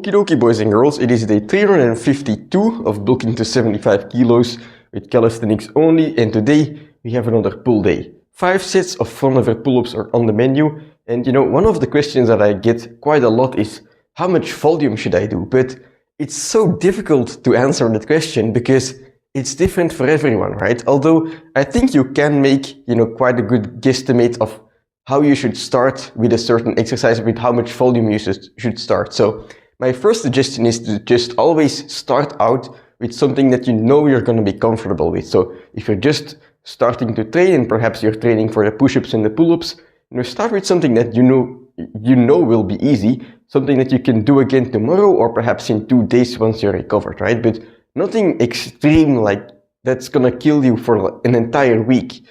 Okie dokie, boys and girls, it is day 352 of bulking to 75 kilos with calisthenics only, and today we have another pull day. 5 sets of frontlever pull-ups are on the menu, and one of the questions that I get quite a lot is, how much volume should I do? But it's so difficult to answer that question because it's different for everyone, right? Although I think you can make, quite a good guesstimate of how you should start with a certain exercise, with how much volume you should start. So my first suggestion is to just always start out with something that you know you're going to be comfortable with. So if you're just starting to train and perhaps you're training for the push-ups and the pull-ups, start with something that you know will be easy, something that you can do again tomorrow or perhaps in 2 days once you're recovered, right? But nothing extreme like that's gonna kill you for an entire week,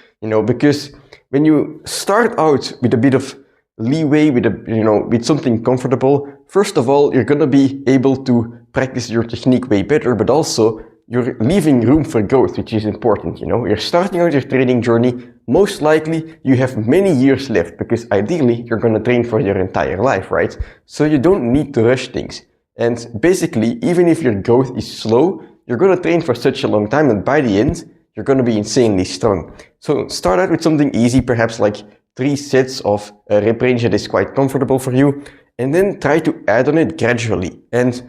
because when you start out with a bit of leeway, with something comfortable, first of all, you're gonna be able to practice your technique way better, but also you're leaving room for growth, which is important, You're starting out your training journey, most likely you have many years left, because ideally you're gonna train for your entire life, right? So you don't need to rush things. And basically, even if your growth is slow, you're gonna train for such a long time, and by the end, you're gonna be insanely strong. So start out with something easy, perhaps like 3 sets of a rep range that is quite comfortable for you, and then try to add on it gradually. And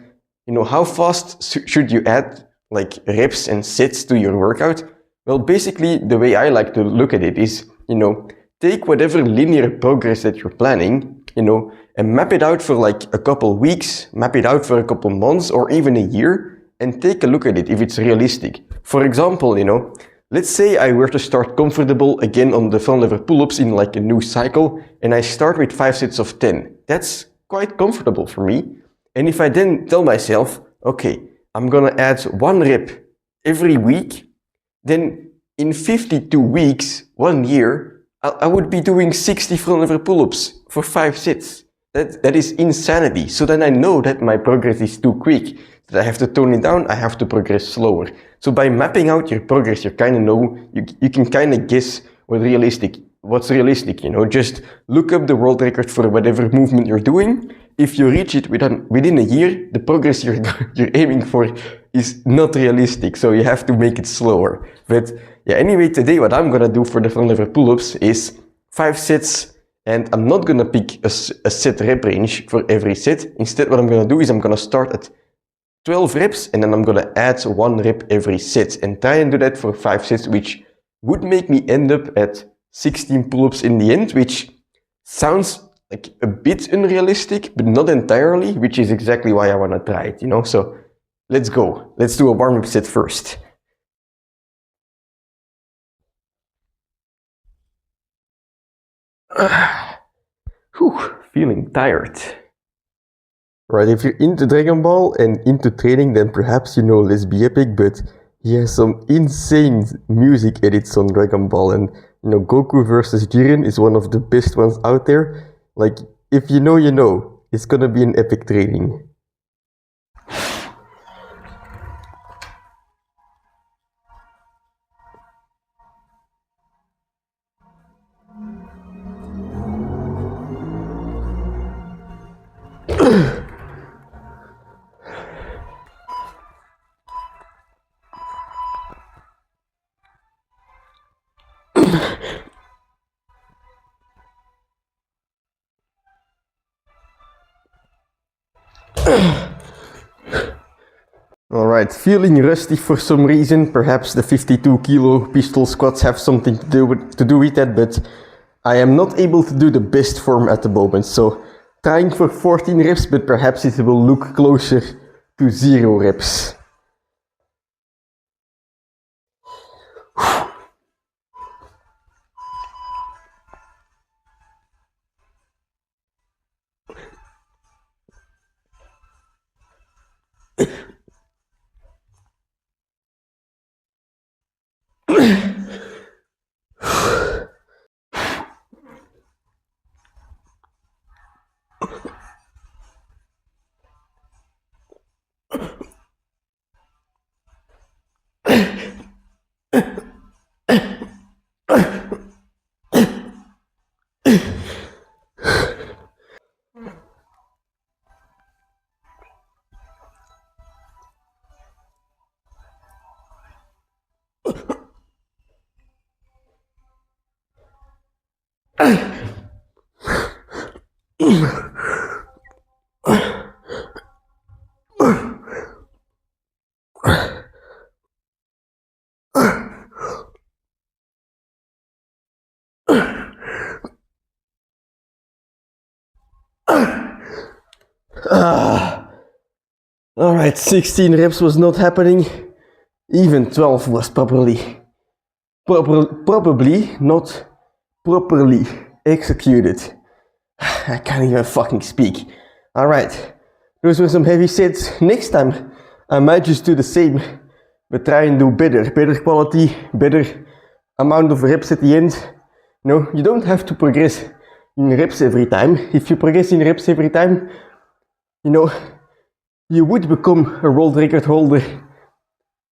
how fast should you add like reps and sets to your workout? Well, basically the way I like to look at it is, take whatever linear progress that you're planning, and map it out for like a couple weeks, map it out for a couple months or even a year, and take a look at it if it's realistic. For example, let's say I were to start comfortable again on the frontlever pull-ups in like a new cycle, and I start with 5 sets of 10. That's quite comfortable for me. And if I then tell myself, okay, I'm gonna add 1 rep every week, then in 52 weeks, 1 year, I would be doing 60 frontlever pull-ups for 5 sets. That is insanity. So then I know that my progress is too quick, that I have to tone it down, I have to progress slower. So by mapping out your progress, you kind of know, you can kind of guess what's realistic. Just look up the world record for whatever movement you're doing. If you reach it within a year, the progress you're aiming for is not realistic, so you have to make it slower. But yeah, anyway, today what I'm gonna do for the frontlever pull-ups is 5 sets, and I'm not gonna pick a set rep range for every set. Instead, what I'm gonna do is I'm gonna start at 12 reps, and then I'm gonna add 1 rep every set, and try and do that for 5 sets, which would make me end up at 16 pull-ups in the end, which sounds like a bit unrealistic, but not entirely, which is exactly why I wanna try it, So let's go. Let's do a warm-up set first. Feeling tired. Right, if you're into Dragon Ball and into training, then perhaps Let's Be Epic, but he has some insane music edits on Dragon Ball, and Goku versus Jiren is one of the best ones out there. Like, if you know, it's gonna be an epic training. Alright, feeling rusty for some reason. Perhaps the 52 kilo pistol squats have something to do with that, but I am not able to do the best form at the moment. So trying for 14 reps, but perhaps it will look closer to 0 reps. Alright, 16 reps was not happening. Even 12 was probably not properly executed. I can't even fucking speak. Alright, those were some heavy sets. Next time I might just do the same, but try and do better quality, better amount of reps at the end. No, you don't have to progress in reps every time. If you progress in reps every time, you know, you would become a world record holder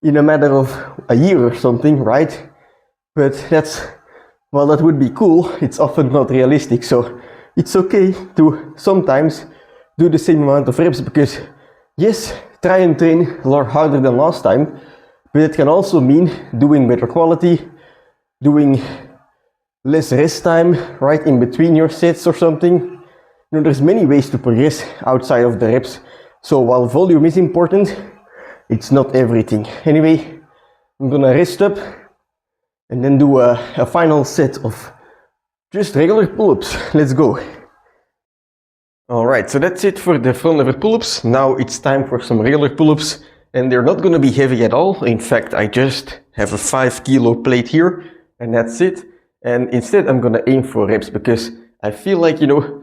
in a matter of a year or something, right? But well, that would be cool. It's often not realistic, so it's okay to sometimes do the same amount of reps, because yes, try and train a lot harder than last time, but it can also mean doing better quality, doing less rest time right in between your sets or something. You know, there's many ways to progress outside of the reps. So while volume is important, it's not everything. Anyway, I'm gonna rest up and then do a final set of just regular pull-ups. Let's go. Alright, so that's it for the front lever pull-ups. Now it's time for some regular pull-ups, and they're not gonna be heavy at all. In fact, I just have a 5 kilo plate here, and that's it. And instead I'm gonna aim for reps, because I feel like, you know,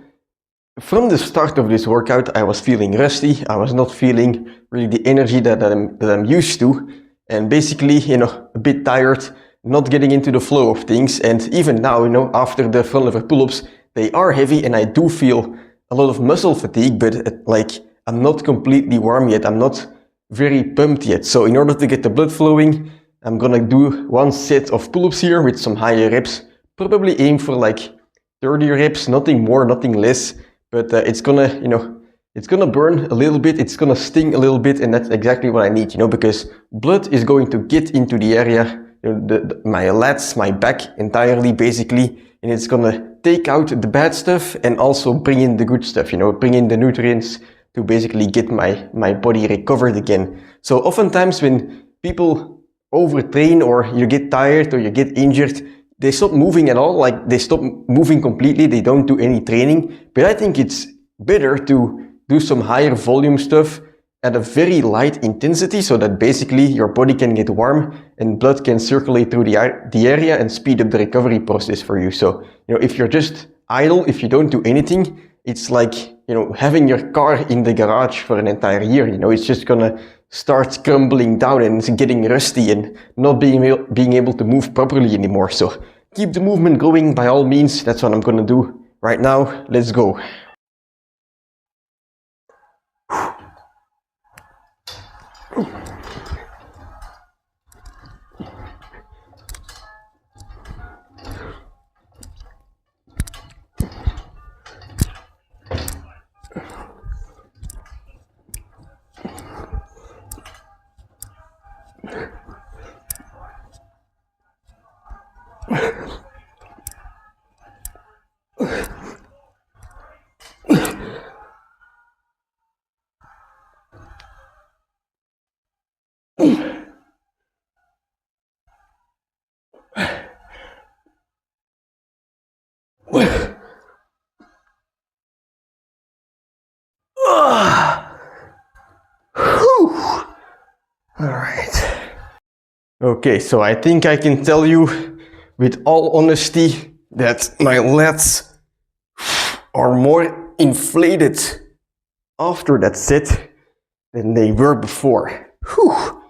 from the start of this workout, I was feeling rusty. I was not feeling really the energy that I'm used to, and basically, you know, a bit tired, not getting into the flow of things. And even now, you know, after the front lever pull-ups, they are heavy, and I do feel a lot of muscle fatigue, but like I'm not completely warm yet. I'm not very pumped yet. So in order to get the blood flowing, I'm gonna do one set of pull-ups here with some higher reps. Probably aim for like 30 reps, nothing more, nothing less. But it's gonna, you know, it's gonna burn a little bit, it's gonna sting a little bit, and that's exactly what I need, you know, because blood is going to get into the area, you know, my lats, my back entirely, basically, and it's gonna take out the bad stuff and also bring in the good stuff, you know, bring in the nutrients to basically get my body recovered again. So oftentimes when people overtrain, or you get tired or you get injured, they stop moving at all, like they stop moving completely, they don't do any training. But I think it's better to do some higher volume stuff at a very light intensity, so that basically your body can get warm and blood can circulate through the area and speed up the recovery process for you. So, you know, if you're just idle, if you don't do anything, it's like, you know, having your car in the garage for an entire year, you know, it's just gonna start crumbling down and it's getting rusty and not being able to move properly anymore. So keep the movement going by all means. That's what I'm gonna do right now. Let's go. Alright. Okay, so I think I can tell you with all honesty that my lats are more inflated after that set than they were before. Whew.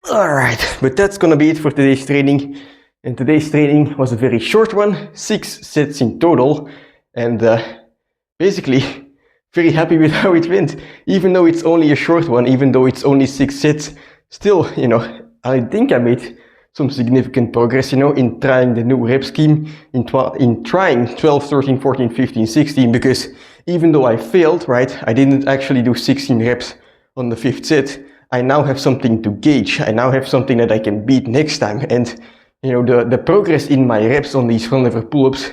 Alright, but that's gonna be it for today's training. And today's training was a very short one, 6 sets in total, and basically very happy with how it went. Even though it's only a short one, even though it's only 6 sets, still, you know, I think I made some significant progress, you know, in trying the new rep scheme, in trying 12, 13, 14, 15, 16, because even though I failed, right, I didn't actually do 16 reps on the 5th set. I now have something to gauge. I now have something that I can beat next time. And, you know, the progress in my reps on these front lever pull-ups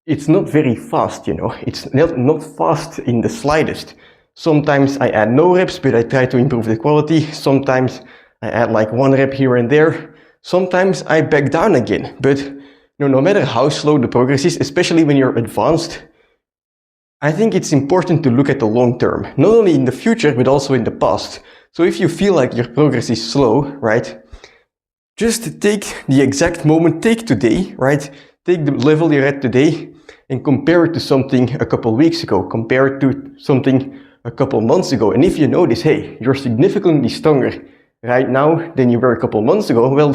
it's not very fast, you know. It's not fast in the slightest. Sometimes I add no reps, but I try to improve the quality. Sometimes I add like 1 rep here and there. Sometimes I back down again. But no matter how slow the progress is, especially when you're advanced, I think it's important to look at the long term, not only in the future, but also in the past. So if you feel like your progress is slow, right, just take the exact moment, take today, right, take the level you're at today and compare it to something a couple weeks ago, compare it to something a couple months ago. And if you notice, hey, you're significantly stronger right now than you were a couple months ago, well,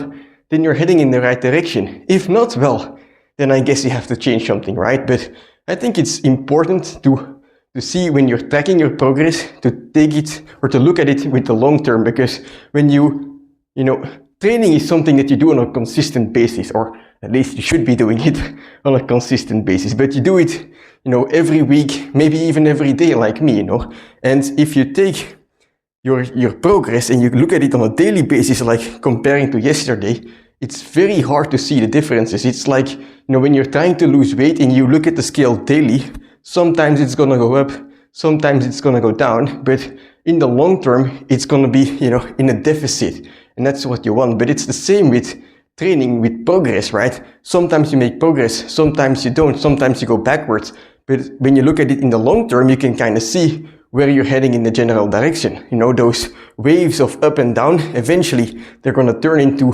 then you're heading in the right direction. If not, well, then I guess you have to change something, right? But I think it's important to see when you're tracking your progress, to take it or to look at it with the long term, because when you know, training is something that you do on a consistent basis, or at least you should be doing it on a consistent basis, but you do it, you know, every week, maybe even every day like me, you know. And if you take your progress and you look at it on a daily basis, like comparing to yesterday, it's very hard to see the differences. It's like, you know, when you're trying to lose weight and you look at the scale daily, sometimes it's gonna go up, sometimes it's gonna go down, but in the long term, it's gonna be, you know, in a deficit, and that's what you want. But it's the same with training, with progress, right? Sometimes you make progress, sometimes you don't, sometimes you go backwards, but when you look at it in the long term, you can kind of see where you're heading in the general direction. You know, those waves of up and down, eventually they're gonna turn into,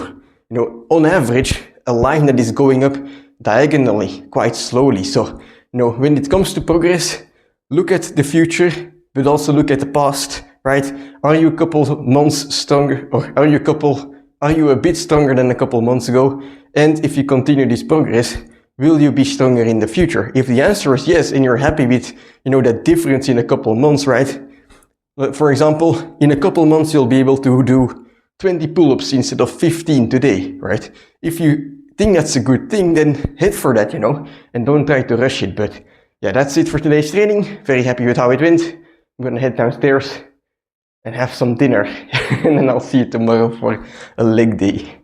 you know, on average, a line that is going up diagonally quite slowly. So, you know, when it comes to progress, look at the future, but also look at the past, right? Are you a couple months stronger, or are you a bit stronger than a couple months ago? And if you continue this progress, will you be stronger in the future? If the answer is yes, and you're happy with, you know, that difference in a couple months, right? For example, in a couple months, you'll be able to do 20 pull-ups instead of 15 today, right? If you think that's a good thing, then head for that, you know, and don't try to rush it. But yeah, that's it for today's training. Very happy with how it went. I'm gonna head downstairs and have some dinner, and then I'll see you tomorrow for a leg day.